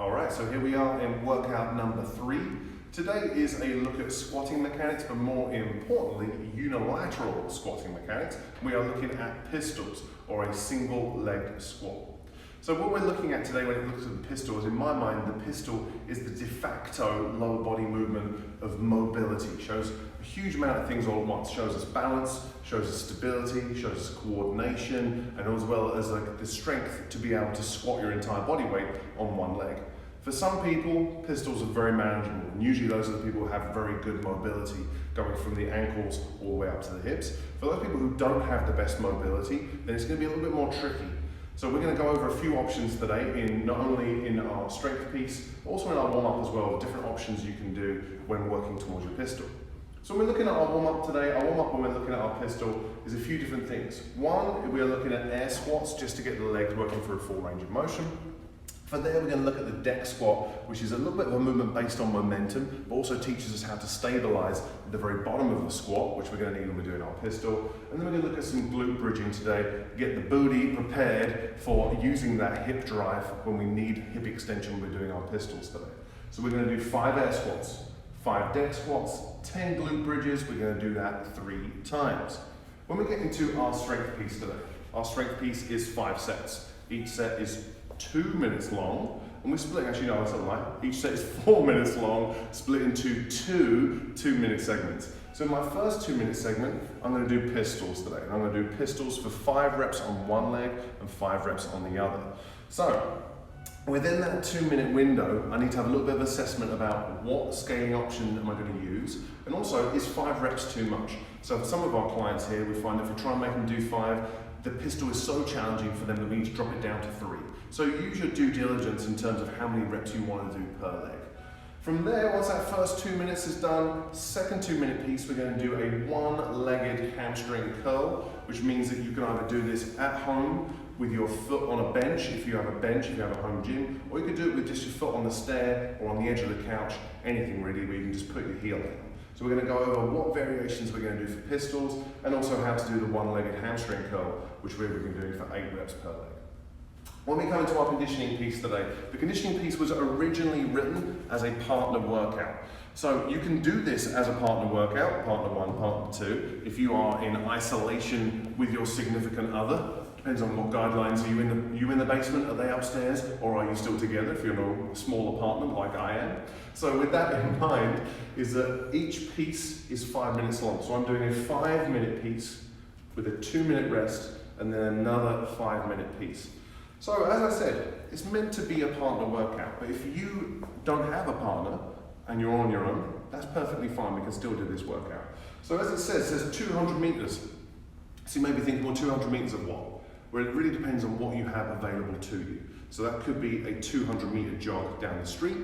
Alright, so here we are in workout number 3. Today is a look at squatting mechanics, but more importantly, unilateral squatting mechanics. We are looking at pistols, or a single-legged squat. So what we're looking at today when it looks at the pistol is, in my mind, the pistol is the de facto lower body movement of mobility. It shows a huge amount of things all at once. It shows us balance, shows us stability, shows us coordination, and as well as the strength to be able to squat your entire body weight on one leg. For some people, pistols are very manageable, and usually those are the people who have very good mobility, going from the ankles all the way up to the hips. For those people who don't have the best mobility, then it's going to be a little bit more tricky. So we're going to go over a few options today, not only in our strength piece, but also in our warm-up as well, different options you can do when working towards your pistol. So when we're looking at our warm-up today, our warm-up when we're looking at our pistol is a few different things. One, we're looking at air squats just to get the legs working for a full range of motion. For there, we're going to look at the deck squat, which is a little bit of a movement based on momentum, but also teaches us how to stabilize the very bottom of the squat, which we're going to need when we're doing our pistol. And then we're going to look at some glute bridging today, get the booty prepared for using that hip drive when we need hip extension when we're doing our pistols today. So we're going to do 5 air squats, 5 deck squats, 10 glute bridges. We're going to do that 3 times. When we get into our strength piece today, our strength piece is 5 sets. Each set is 2 minutes long, and we're splitting, actually no, that's a lie. Each set is 4 minutes long, split into two 2-minute segments. So in my first 2-minute segment, I'm going to do pistols today. And I'm going to do pistols for 5 reps on one leg and 5 reps on the other. So within that 2-minute window, I need to have a little bit of assessment about what scaling option am I going to use, and also, is 5 reps too much? So for some of our clients here, we find if we try and make them do 5, the pistol is so challenging for them that we need to drop it down to 3. So use your due diligence in terms of how many reps you want to do per leg. From there, once that first 2 minutes is done, second 2-minute piece, we're going to do a one-legged hamstring curl, which means that you can either do this at home with your foot on a bench, if you have a bench, if you have a home gym, or you could do it with just your foot on the stair or on the edge of the couch, anything really, where you can just put your heel down. So we're going to go over what variations we're going to do for pistols, and also how to do the one-legged hamstring curl, which we've been doing for 8 reps per leg. When we come into our conditioning piece today, the conditioning piece was originally written as a partner workout. So you can do this as a partner workout, partner 1, partner 2, if you are in isolation with your significant other. Depends on what guidelines. Are you in the basement? Are they upstairs? Or are you still together if you're in a small apartment like I am? So with that in mind, is that each piece is 5 minutes long. So I'm doing a 5-minute piece with a 2-minute rest and then another 5-minute piece. So as I said, it's meant to be a partner workout, but if you don't have a partner and you're on your own, that's perfectly fine. We can still do this workout. So as it says 200 meters. So you may be thinking, well, 200 meters of what? Well, it really depends on what you have available to you. So that could be a 200-meter jog down the street,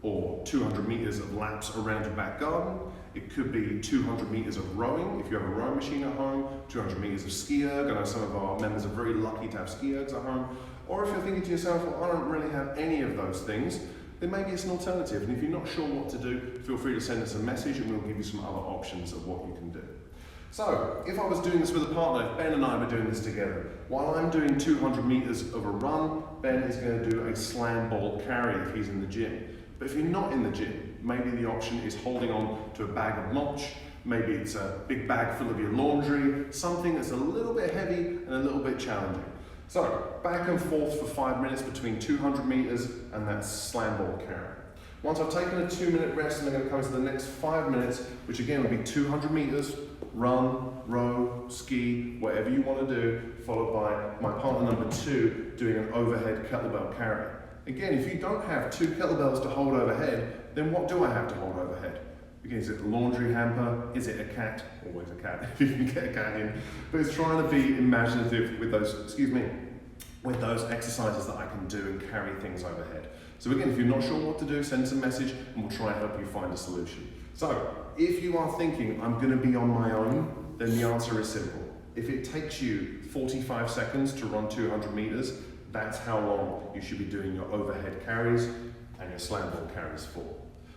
or 200 meters of laps around your back garden. It could be 200 meters of rowing, if you have a rowing machine at home, 200 meters of ski erg. I know some of our members are very lucky to have ski ergs at home. Or if you're thinking to yourself, well, I don't really have any of those things, then maybe it's an alternative. And if you're not sure what to do, feel free to send us a message and we'll give you some other options of what you can do. So, if I was doing this with a partner, if Ben and I were doing this together, while I'm doing 200 meters of a run, Ben is going to do a slam ball carry if he's in the gym. But if you're not in the gym, maybe the option is holding on to a bag of mulch, maybe it's a big bag full of your laundry, something that's a little bit heavy and a little bit challenging. So, back and forth for 5 minutes between 200 meters and that slam ball carry. Once I've taken a 2-minute rest, I'm going to come to the next 5 minutes, which again will be 200 meters, run, row, ski, whatever you want to do, followed by my partner number 2 doing an overhead kettlebell carry. Again, if you don't have 2 kettlebells to hold overhead, then what do I have to hold overhead? Again, is it a laundry hamper? Is it a cat? Always a cat, if you can get a cat in. But it's trying to be imaginative with those, with those exercises that I can do and carry things overhead. So again, if you're not sure what to do, send us a message and we'll try and help you find a solution. So, if you are thinking, I'm going to be on my own, then the answer is simple. If it takes you 45 seconds to run 200 meters, that's how long you should be doing your overhead carries and your slam ball carries for.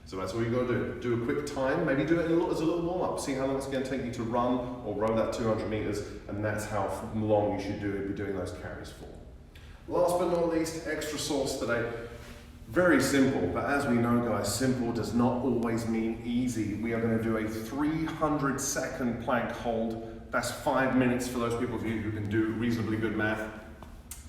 So that's what you got to do. Do a quick time, maybe do it as a little warm-up. See how long it's going to take you to run or row that 200 meters, and that's how long you should be doing those carries for. Last but not least, extra sauce today. Very simple, but as we know guys, simple does not always mean easy. We are going to do a 300-second plank hold. That's 5 minutes for those people of you who can do reasonably good math.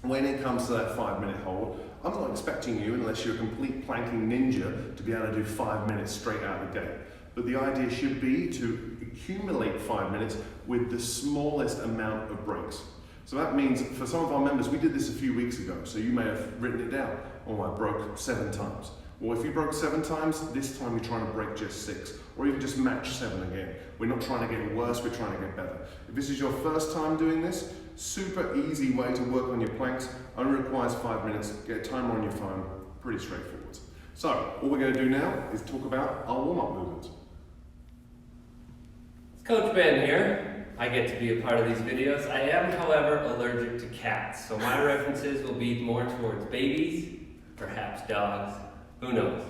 When it comes to that 5-minute hold, I'm not expecting you, unless you're a complete planking ninja, to be able to do 5 minutes straight out of the gate. But the idea should be to accumulate 5 minutes with the smallest amount of breaks. So that means for some of our members, we did this a few weeks ago, so you may have written it down. Oh, I broke 7 times. Well, if you broke 7 times, this time you're trying to break just 6, or even just match 7 again. We're not trying to get worse, we're trying to get better. If this is your first time doing this, super easy way to work on your planks, only requires 5 minutes, get a timer on your phone, pretty straightforward. So, all we're going to do now is talk about our warm-up movements. Coach Ben here. I get to be a part of these videos. I am, however, allergic to cats, so my references will be more towards babies, perhaps dogs, who knows.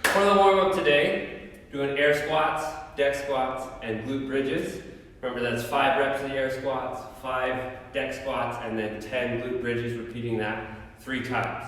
For the warm-up today, doing air squats, deck squats, and glute bridges. Remember that's 5 reps of the air squats, 5 deck squats, and then 10 glute bridges, repeating that 3 times.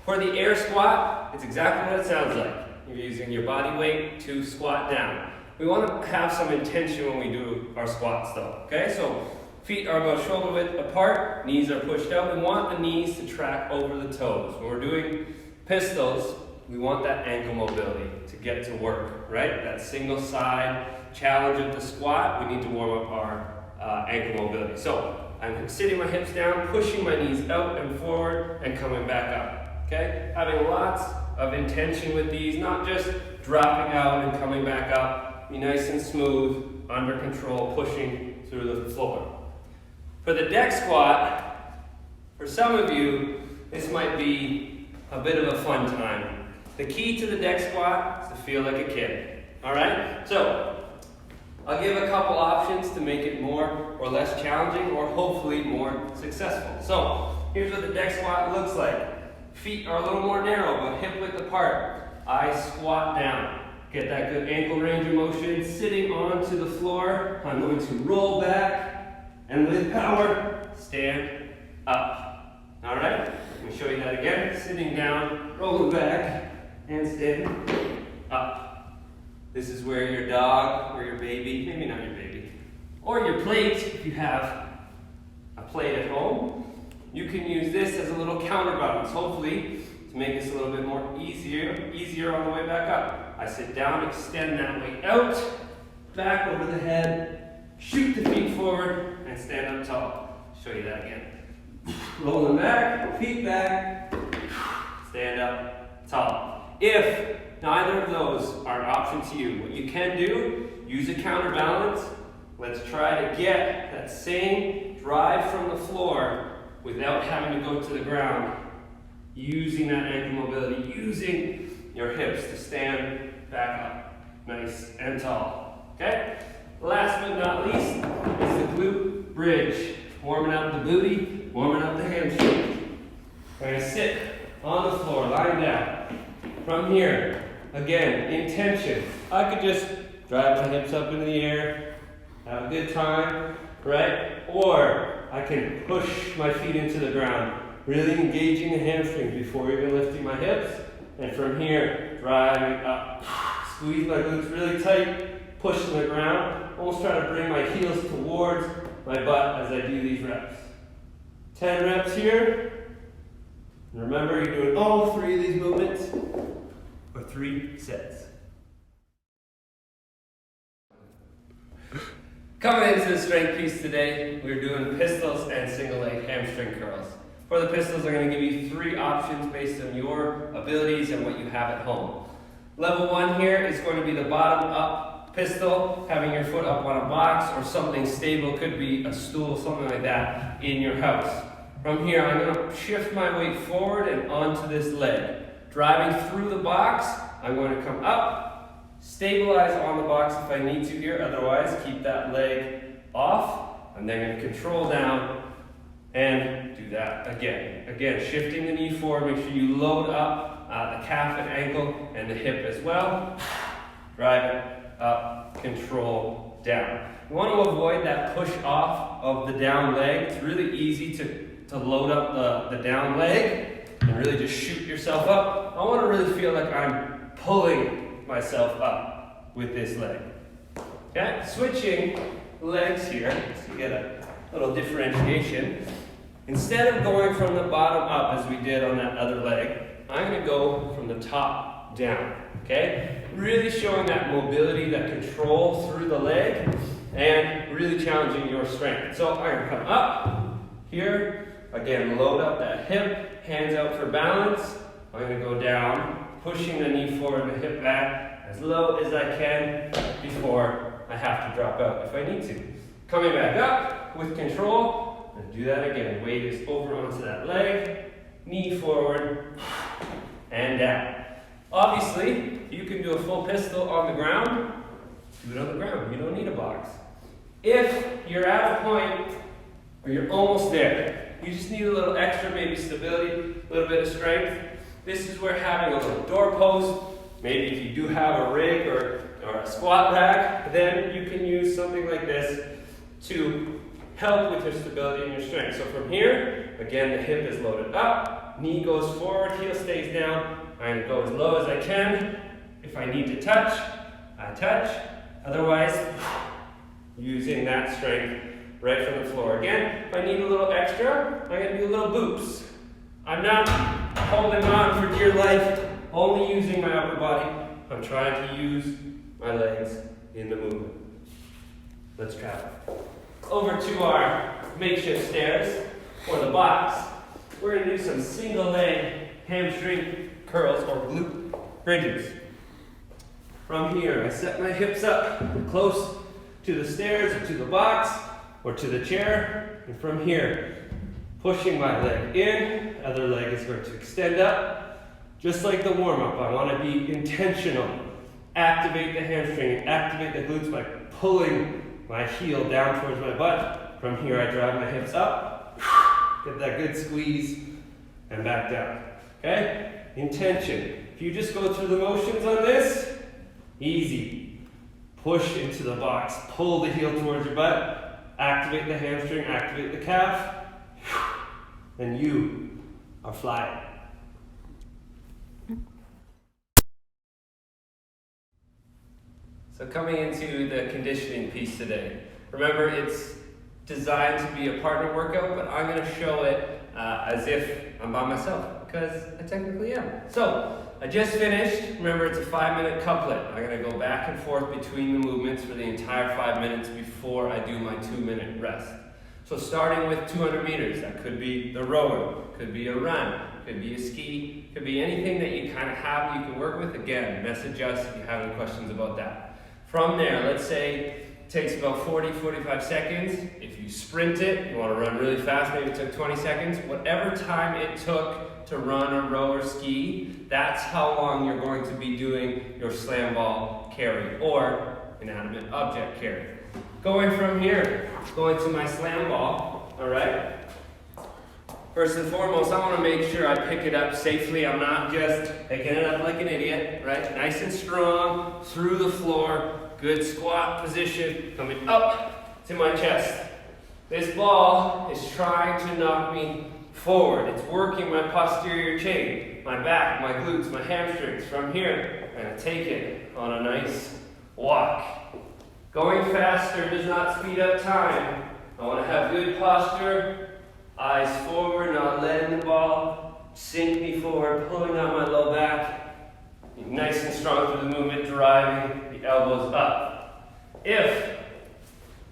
For the air squat, it's exactly what it sounds like. You're using your body weight to squat down. We want to have some intention when we do our squats though, okay? So feet are about shoulder width apart, knees are pushed out. We want the knees to track over the toes. When we're doing pistols, we want that ankle mobility to get to work, right? That single side challenge of the squat, we need to warm up our ankle mobility. So I'm sitting my hips down, pushing my knees out and forward and coming back up, okay? Having lots of intention with these, not just dropping out and coming back up. Be nice and smooth, under control, pushing through the floor. For the deck squat, for some of you, this might be a bit of a fun time. The key to the deck squat is to feel like a kid. All right? So, I'll give a couple options to make it more or less challenging, or hopefully more successful. So, here's what the deck squat looks like. Feet are a little more narrow, but hip width apart. I squat down. Get that good ankle range of motion. Sitting onto the floor, I'm going to roll back and with power, stand up. All right? Let me show you that again. Sitting down, rolling back, and standing up. This is where your dog or your baby, maybe not your baby, or your plate, if you have a plate at home, you can use this as a little counterbalance, hopefully, to make this a little bit more easier on the way back up. I sit down, extend that weight out, back over the head, shoot the feet forward, and stand up tall. Show you that again. Rolling back, feet back, stand up tall. If neither of those are an option to you, what you can do, use a counterbalance. Let's try to get that same drive from the floor without having to go to the ground. Using that ankle mobility, using your hips to stand back up, nice and tall, okay? Last but not least is the glute bridge. Warming up the booty, warming up the hamstring. We're gonna sit on the floor, lying down. From here, again, intention. I could just drive my hips up into the air, have a good time, right? Or I can push my feet into the ground, really engaging the hamstrings before even lifting my hips. And from here, driving up. Squeeze my glutes really tight, push to the ground. Almost try to bring my heels towards my butt as I do these reps. 10 reps here. And remember, you're doing all 3 of these movements for 3 sets. Coming into the strength piece today, we're doing pistols and single leg hamstring curls. For the pistols, I'm going to give you 3 options based on your abilities and what you have at home. Level 1 here is going to be the bottom up pistol, having your foot up on a box or something stable, could be a stool, something like that, in your house. From here, I'm going to shift my weight forward and onto this leg. Driving through the box, I'm going to come up, stabilize on the box if I need to here, otherwise keep that leg off. I'm then going to control down and do that again. Again, shifting the knee forward, make sure you load up the calf and ankle and the hip as well. Drive it up, control down. You want to avoid that push off of the down leg. It's really easy to load up the down leg and and really just shoot yourself up. I want to really feel like I'm pulling myself up with this leg. Okay, switching legs here, so you get a little differentiation. Instead of going from the bottom up as we did on that other leg, I'm going to go from the top down. Okay, really showing that mobility, that control through the leg, and really challenging your strength. So I'm going to come up here, again, load up that hip, hands out for balance. I'm going to go down, pushing the knee forward, the hip back as low as I can before I have to drop out if I need to. Coming back up with control, and do that again. Weight is over onto that leg, knee forward, and down. Obviously, you can do a full pistol on the ground, do it on the ground. You don't need a box. If you're at a point where you're almost there, you just need a little extra, maybe stability, a little bit of strength. This is where having a little door post, maybe if you do have a rig or a squat rack, then you can use something like this to help with your stability and your strength. So from here, again, the hip is loaded up, knee goes forward, heel stays down. I'm going to go as low as I can. If I need to touch, I touch. Otherwise, using that strength right from the floor. Again, if I need a little extra, I'm going to do little boops. I'm not holding on for dear life, only using my upper body. I'm trying to use my legs in the movement. Let's travel. Over to our makeshift stairs, or the box. We're going to do some single leg hamstring curls or glute bridges. From here, I set my hips up close to the stairs or to the box or to the chair. And from here, pushing my leg in, other leg is going to extend up. Just like the warm-up, I want to be intentional. Activate the hamstring, activate the glutes by pulling my heel down towards my butt. From here, I drive my hips up, get that good squeeze, and back down. Okay? Intention. If you just go through the motions on this, easy. Push into the box, pull the heel towards your butt, activate the hamstring, activate the calf, and you are flying. So coming into the conditioning piece today, remember it's designed to be a partner workout, but I'm going to show it as if I'm by myself, because I technically am. So I just finished. Remember, it's a 5-minute couplet. I'm going to go back and forth between the movements for the entire 5 minutes before I do my 2-minute rest. So starting with 200 meters, that could be the rower, could be a run, could be a ski, could be anything that you kind of have you can work with. Again, message us if you have any questions about that. From there, let's say it takes about 40-45 seconds. If you sprint it, you want to run really fast, maybe it took 20 seconds. Whatever time it took to run or row or ski, that's how long you're going to be doing your slam ball carry or inanimate object carry. Going from here, going to my slam ball, all right? First and foremost, I want to make sure I pick it up safely. I'm not just picking it up like an idiot, right? Nice and strong, through the floor, good squat position, coming up to my chest. This ball is trying to knock me forward. It's working my posterior chain, my back, my glutes, my hamstrings. From here, I'm going to take it on a nice walk. Going faster does not speed up time. I want to have good posture. Eyes forward, not letting the ball sink me forward, pulling out my low back. Nice and strong through the movement, driving the elbows up. If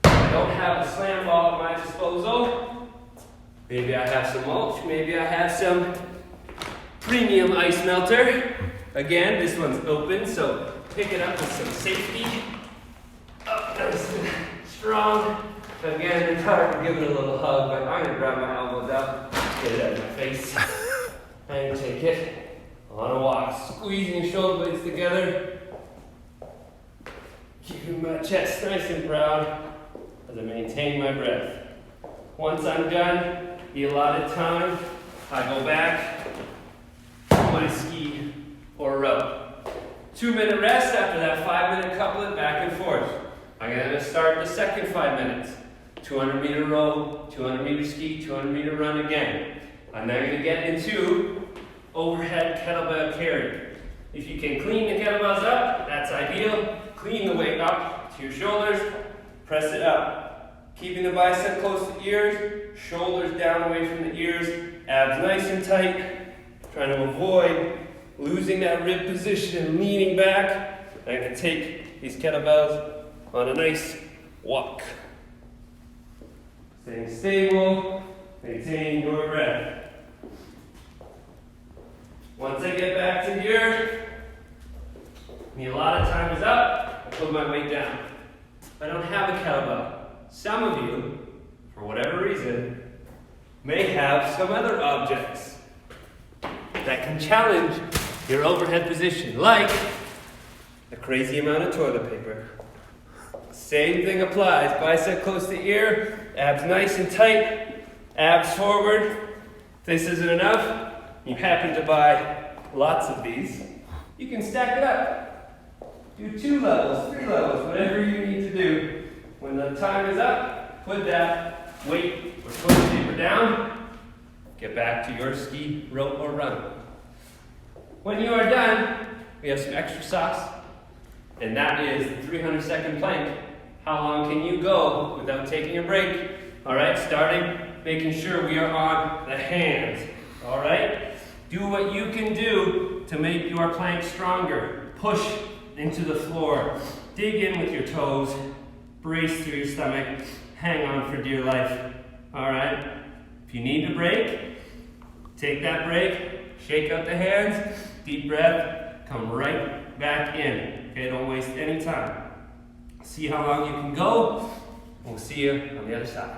I don't have a slam ball at my disposal, maybe I have some mulch, maybe I have some premium ice melter. Again, this one's open, so pick it up with some safety. Up, nice and strong. Again, it's hard to give it a little hug, but I'm going to grab my elbows out, get it out of my face, and take it on a walk. Squeezing shoulder blades together, keeping my chest nice and proud as I maintain my breath. Once I'm done, the allotted time, I go back to my ski or row. 2-minute rest after that 5-minute couplet, back and forth. I'm going to start the second 5 minutes. 200 meter row, 200 meter ski, 200 meter run again. I'm now going to get into overhead kettlebell carry. If you can clean the kettlebells up, that's ideal. Clean the weight up to your shoulders, press it up. Keeping the bicep close to ears, shoulders down away from the ears, abs nice and tight. Trying to avoid losing that rib position and leaning back. I can take these kettlebells on a nice walk. Staying stable, maintain your breath. Once I get back to the earth, the allotted time is up, I put my weight down. If I don't have a kettlebell, some of you, for whatever reason, may have some other objects that can challenge your overhead position, like a crazy amount of toilet paper. Same thing applies. Bicep close to ear, abs nice and tight, abs forward. If this isn't enough, you happen to buy lots of these, you can stack it up. Do 2 levels, 3 levels, whatever you need to do. When the time is up, put that weight or toilet paper down, get back to your ski, rope, or run. When you are done, we have some extra sauce, and that is the 300-second plank. How long can you go without taking a break? All right, starting, making sure we are on the hands. All right, do what you can do to make your plank stronger. Push into the floor, dig in with your toes, brace through your stomach, hang on for dear life. All right, if you need to break, take that break, shake out the hands, deep breath, come right back in. Okay, don't waste any time. See how long you can go. We'll see you on the other side.